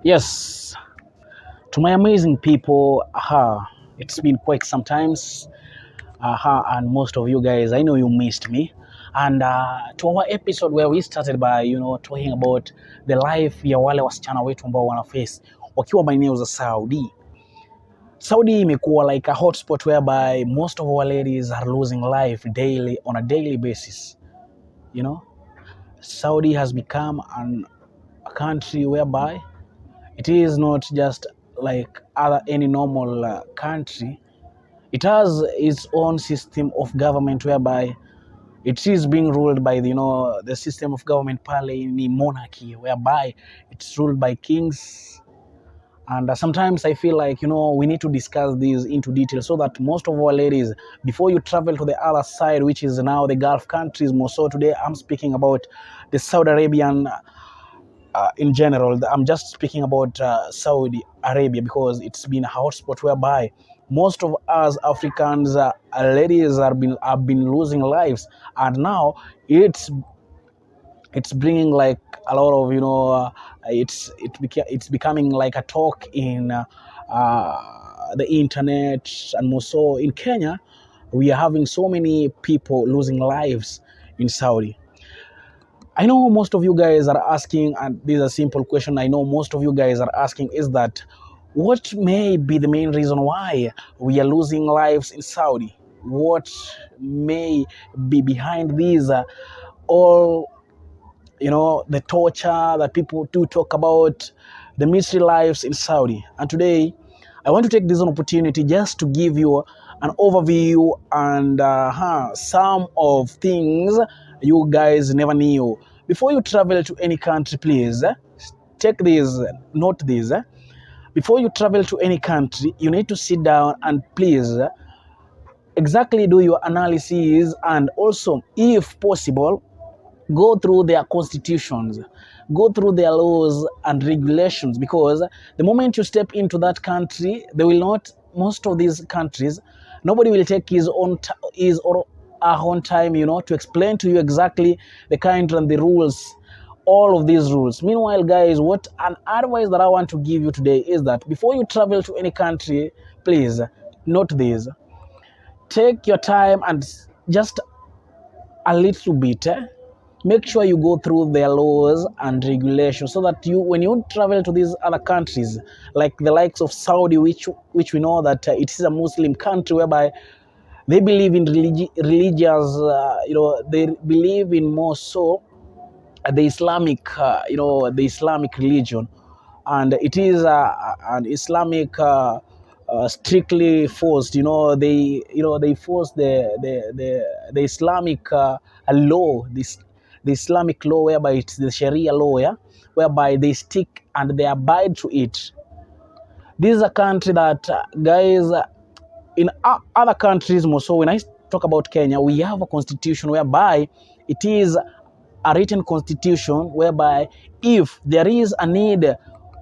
Yes, to my amazing people, it's been quite some times, and most of you guys, I know you missed me. And to our episode where we started by, talking about the life ya wale wasichana wetu ambao wana face wakiwa maeneo za Saudi. Saudi imekuwa like a hotspot whereby most of our ladies are losing life daily on a daily basis. You know, Saudi has become a country whereby it is not just like any normal country. It has its own system of government whereby it is being ruled by the system of government pale in monarchy whereby it's ruled by kings. And sometimes I feel like we need to discuss these into detail so that most of our ladies, before you travel to the other side, which is now the Gulf countries more so, today I'm speaking about the Saudi Arabian in general. I'm just speaking about Saudi Arabia because it's been a hotspot whereby most of us Africans ladies have been losing lives, and now it's bringing like a lot of it's becoming like a talk in the internet, and more so in Kenya. We are having so many people losing lives in Saudi. I know most of you guys are asking, and this is a simple question. I know most of you guys are asking, is that what may be the main reason why we are losing lives in Saudi? What may be behind these all, the torture that people do talk about, the mystery lives in Saudi? And today, I want to take this opportunity just to give you an overview and some of things you guys never knew. Before you travel to any country, please take this, note this. Before you travel to any country, you need to sit down and please exactly do your analysis, and also, if possible, go through their constitutions, go through their laws and regulations, because the moment you step into that country, they will not, most of these countries, nobody will take his or her own time, to explain to you exactly the country and the rules, all of these rules. Meanwhile, guys, what an advice that I want to give you today is that before you travel to any country, please note this. Take your time and just a little bit, make sure you go through their laws and regulations so that when you travel to these other countries, like the likes of Saudi, which we know that it is a Muslim country whereby they believe in religious, they believe in more so the Islamic, the Islamic religion, and it is an Islamic strictly forced. They force the Islamic law, the Islamic law, whereby it's the Sharia law, yeah, whereby they stick and they abide to it. This is a country that, guys, in other countries more so, when I talk about Kenya, we have a constitution whereby it is a written constitution whereby if there is a need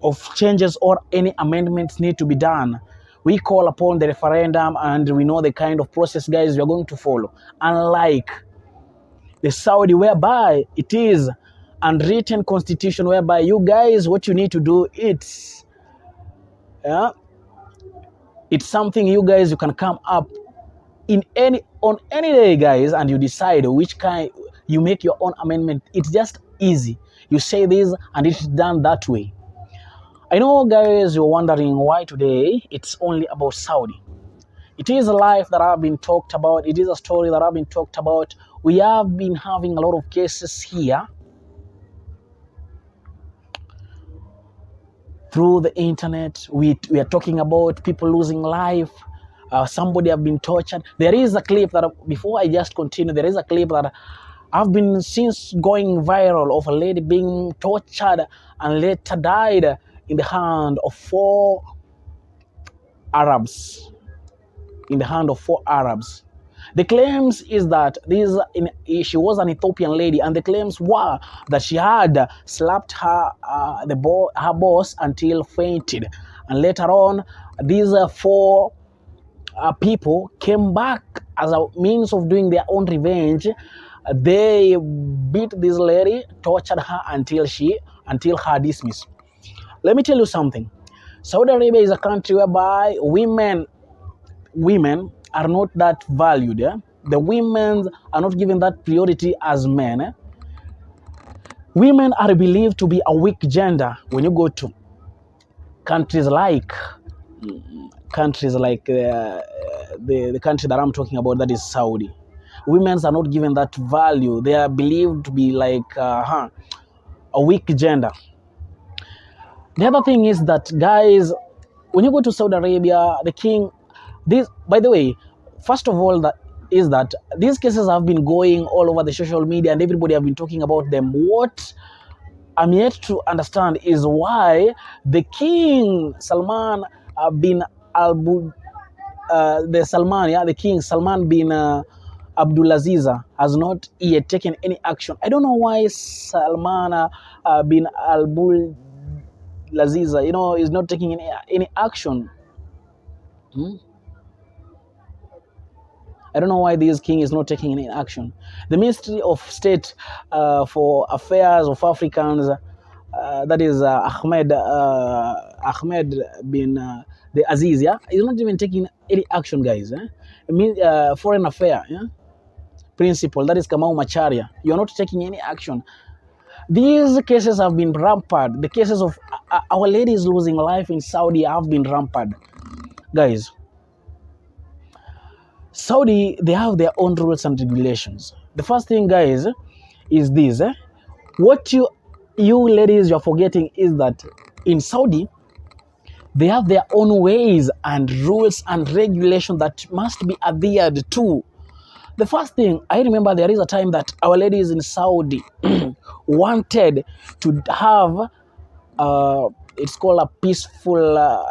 of changes or any amendments need to be done, we call upon the referendum, and we know the kind of process, guys, we are going to follow. Unlike the Saudi, whereby it is unwritten constitution whereby you guys, what you need to do, it's something you guys, you can come up on any day, guys, and you decide which kind, you make your own amendment. It's just easy. You say this and it's done that way. I know, guys, you're wondering why today it's only about Saudi. It is a life that I've been talked about. It is a story that I've been talked about. We have been having a lot of cases here through the internet. We are talking about people losing life. Somebody have been tortured. There is a clip that, before I just continue, there is a clip that I've been since going viral of a lady being tortured and later died in the hand of four Arabs. The claims is that she was an Ethiopian lady, and the claims were that she had slapped her boss until fainted, and later on these four people came back as a means of doing their own revenge. They beat this lady, tortured her until her dismissal. Let me tell you something. Saudi Arabia is a country whereby women are not that valued. Yeah? The women are not given that priority as men. Women are believed to be a weak gender when you go to countries like the country that I'm talking about, that is Saudi. Women are not given that value. They are believed to be like a weak gender. The other thing is that, guys, when you go to Saudi Arabia, the king, this, by the way, first of all, that is that these cases have been going all over the social media and everybody have been talking about them. What I'm yet to understand is why the king Salman bin the king Salman bin Abdulaziz has not yet taken any action. I don't know why Salman bin Abdulaziz, is not taking any action. I don't know why this king is not taking any action. The Ministry of State for Affairs of Africans, that is Ahmed bin the Aziz, yeah, is not even taking any action, guys. Foreign Affair, yeah, principal, that is Kamau Macharia. You are not taking any action. These cases have been rampant. The cases of our ladies losing life in Saudi have been rampant, guys. Saudi, they have their own rules and regulations. The first thing, guys, is this. What you ladies, you're forgetting is that in Saudi, they have their own ways and rules and regulations that must be adhered to. The first thing, I remember there is a time that our ladies in Saudi wanted to have, it's called a peaceful,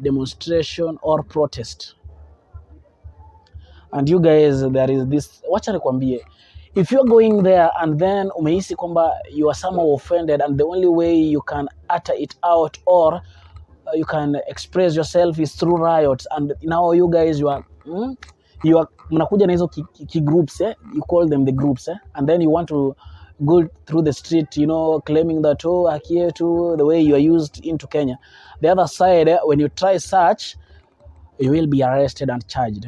demonstration or protest. And you guys, there is this, wacha nikwambie, if you're going there and then umehisi kwamba you are somehow offended and the only way you can utter it out or you can express yourself is through riots, and now you guys, you are mnakuja na hizo groups, you call them the groups, and then you want to go through the street, claiming that, haki yetu, the way you are used into Kenya. The other side, when you try such, you will be arrested and charged.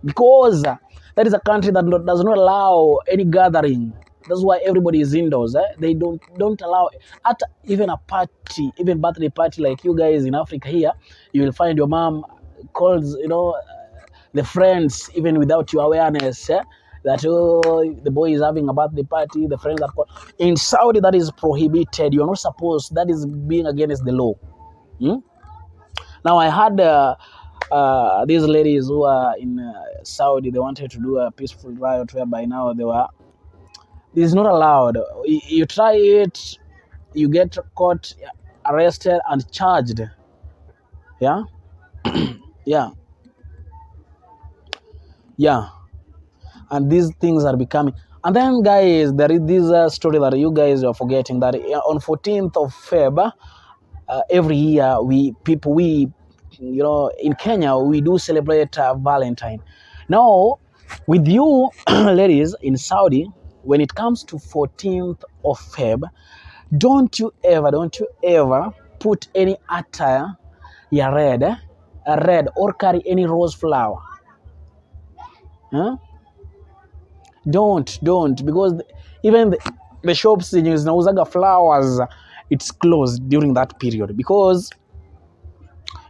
Because that is a country that does not allow any gathering. That's why everybody is indoors. They don't allow at even a party, even birthday party like you guys in Africa here. You will find your mom calls, the friends even without your awareness. That the boy is having a birthday party. The friends are called. In Saudi, that is prohibited. You are not supposed. That is being against the law. Now I had these ladies who are in Saudi, they wanted to do a peaceful riot whereby now this is not allowed. You try it, you get caught, arrested and charged. Yeah. Yeah. And these things are becoming. And then, guys, there is this story that you guys are forgetting, that on 14th of Feb, every year in Kenya, we do celebrate Valentine. Now, with you ladies in Saudi, when it comes to 14th of Feb, don't you ever put any attire red or carry any rose flower. Don't, because even the shops in zinauzaga flowers, it's closed during that period because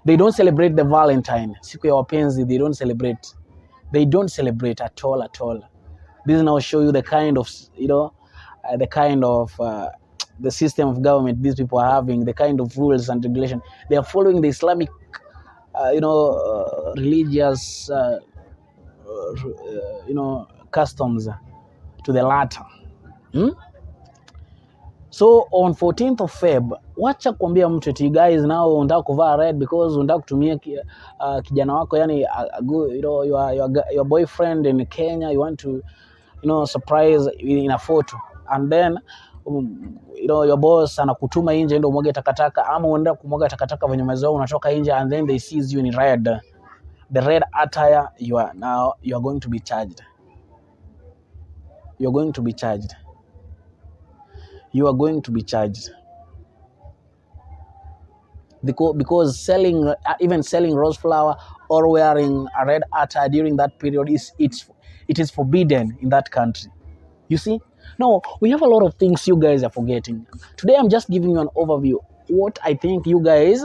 they don't celebrate the Valentine. Siku ya wapenzi, they don't celebrate at all. This now show you the kind of, the system of government these people are having, the kind of rules and regulation. They are following the Islamic, religious, customs to the latter. So on 14th of Feb, wacha kuambia mtu eti guys now unataka kuvaa red because unataka kutumia kijana wako, yani your boyfriend in Kenya, you want to surprise in a photo, and then your boss anakutuma nje ndio umwage takataka, ama unaenda kumwaga takataka venye mazao unatoka nje, and then they sees you in red, the red attire, you are going to be charged. You are going to be charged. because selling even selling rose flower or wearing a red attire during that period it is forbidden in that country. You see? No, we have a lot of things you guys are forgetting. Today I'm just giving you an overview. What I think you guys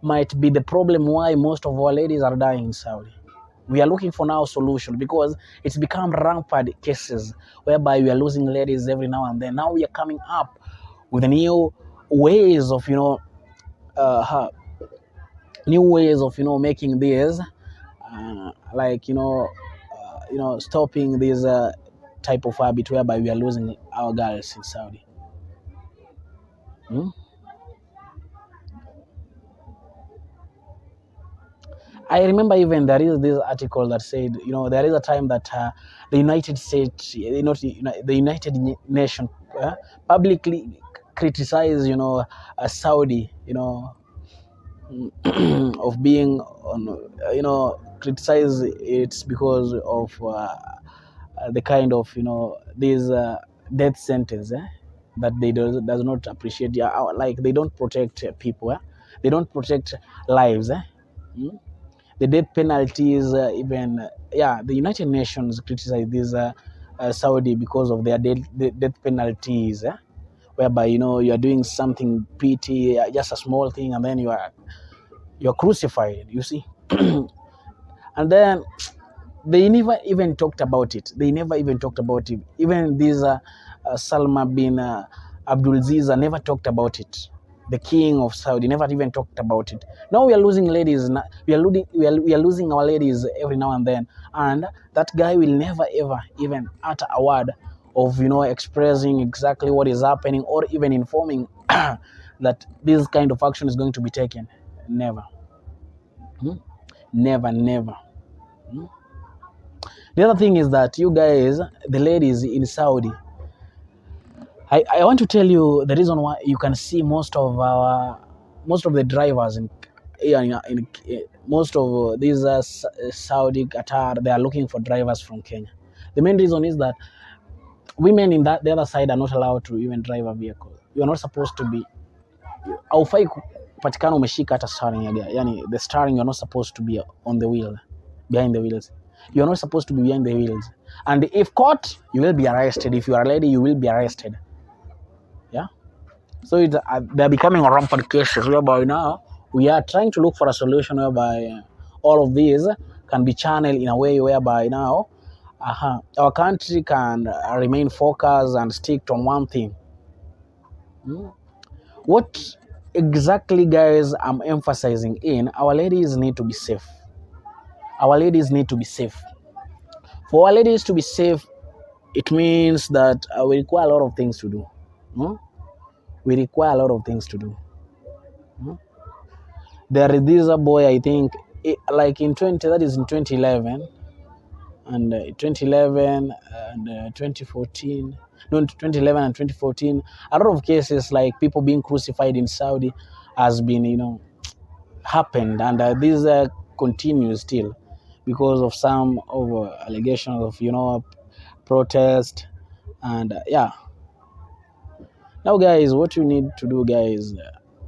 might be the problem why most of our ladies are dying in Saudi. We are looking for now a solution because it's become rampant cases whereby we are losing ladies every now and then. Now we are coming up with new ways of, uh, new ways of, making this, like, stopping this type of habit whereby we are losing our girls in Saudi. Hmm? I remember even there is this article that said, there is a time that the United States, the United Nations publicly criticized, Saudi, of being on, criticize it because of the kind of, these death sentence that they does not appreciate. Yeah, like they don't protect people. They don't protect lives. Mm? The death penalties, even the United Nations criticize this Saudi because of their death penalties, whereby you are doing something pretty, just a small thing, and then you're crucified. You see, and then they never even talked about it. They never even talked about it. Even this Salma bin Abdulaziz never talked about it. The king of Saudi never even talked about it. Now we are losing ladies. We are losing our ladies every now and then, and that guy will never ever even utter a word of expressing exactly what is happening or even informing that this kind of action is going to be taken. Never. Hmm? Never, never. Hmm? The other thing is that you guys, the ladies in Saudi, I want to tell you the reason why you can see most of the drivers in most of these Saudi, Qatar, they are looking for drivers from Kenya. The main reason is that women in the other side are not allowed to even drive a vehicle. You are not supposed to be, haufai kupatikana umeshika hata steering ya gari. Yani the steering, you're not supposed to be on the wheel, behind the wheels. You're not supposed to be behind the wheels. And if caught, you will be arrested. If you are a lady, you will be arrested. Yeah. So they're becoming a rampant cases whereby now we are trying to look for a solution whereby all of these can be channeled in a way whereby now our country can remain focused and stick on one thing. What exactly, guys, I'm emphasizing in, our ladies need to be safe. Our ladies need to be safe. For our ladies to be safe, it means that we require a lot of things to do. We require a lot of things to do. There is this boy, I think, like in 2011, and 2011 and 2014. No, 2011 and 2014, a lot of cases like people being crucified in Saudi has been, happened, and this continues still because of some of allegations of protest, and now, guys, what you need to do, guys,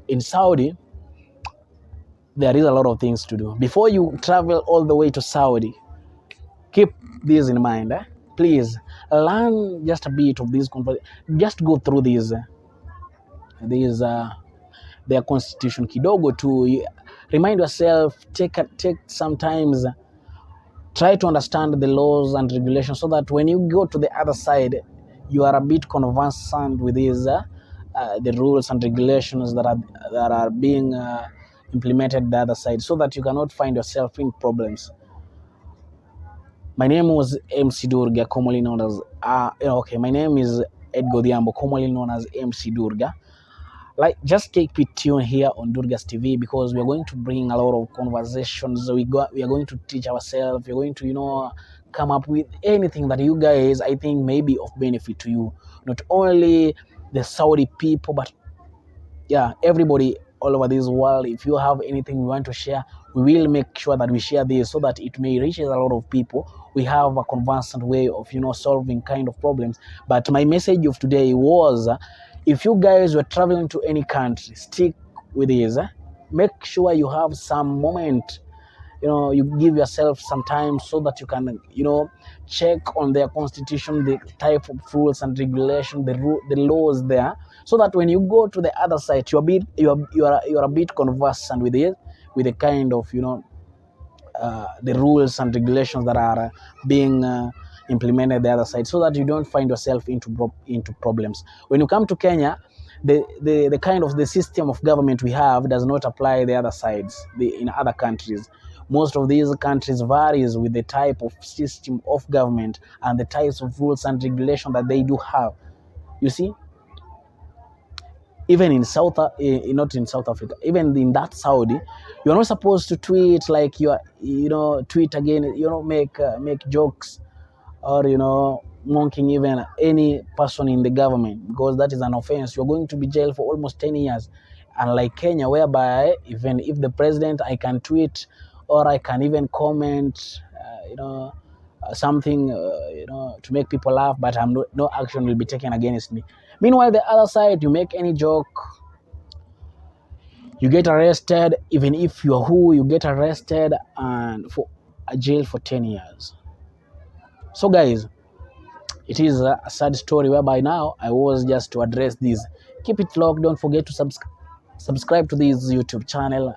in Saudi, there is a lot of things to do before you travel all the way to Saudi. Keep this in mind. Please learn just a bit of this. Just go through these their constitution kidogo to remind yourself. Take sometimes try to understand the laws and regulations so that when you go to the other side, you are a bit conversant with these the rules and regulations that are being implemented the other side, so that you cannot find yourself in problems. My name was MC Durga, commonly known as my name is Ed Godiambo, commonly known as MC Durga. Like, just keep it tuned here on Durga's TV, because we are going to bring a lot of conversations. We are going to teach ourselves. We're going to come up with anything that you guys, I think, may be of benefit to you. Not only the Saudi people, but everybody all over this world. If you have anything we want to share, we will make sure that we share this so that it may reach a lot of people. We have a conversant way of solving kind of problems. But my message of today was, if you guys were traveling to any country, stick with this. make sure you have some moment, you give yourself some time so that you can, check on their constitution, the type of rules and regulation, the laws there, so that when you go to the other side, you're a bit conversant with it, with the kind of, the rules and regulations that are being implemented the other side, so that you don't find yourself into problems. When you come to Kenya, the kind of the system of government we have does not apply the other sides, in other countries. Most of these countries varies with the type of system of government and the types of rules and regulation that they do have. You see, even in not in South Africa, even in that Saudi, you're not supposed to tweet like tweet again, make jokes, or mocking even any person in the government, because that is an offense. You're going to be jailed for almost 10 years. Unlike Kenya, whereby even if the president, I can tweet, or I can even comment, something, to make people laugh, but no action will be taken against me. Meanwhile, the other side, you make any joke, you get arrested. Even if you're who, you get arrested and for a jail for 10 years. So guys, it is a sad story, whereby now I was just to address this. Keep it locked. Don't forget to subscribe to this YouTube channel.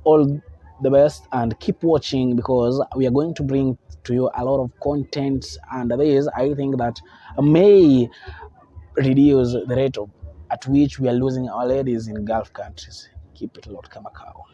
All the best, and keep watching, because we are going to bring to you a lot of content, and this, I think, that may reduce the rate at which we are losing our ladies in Gulf countries. Keep it locked, Kamakao.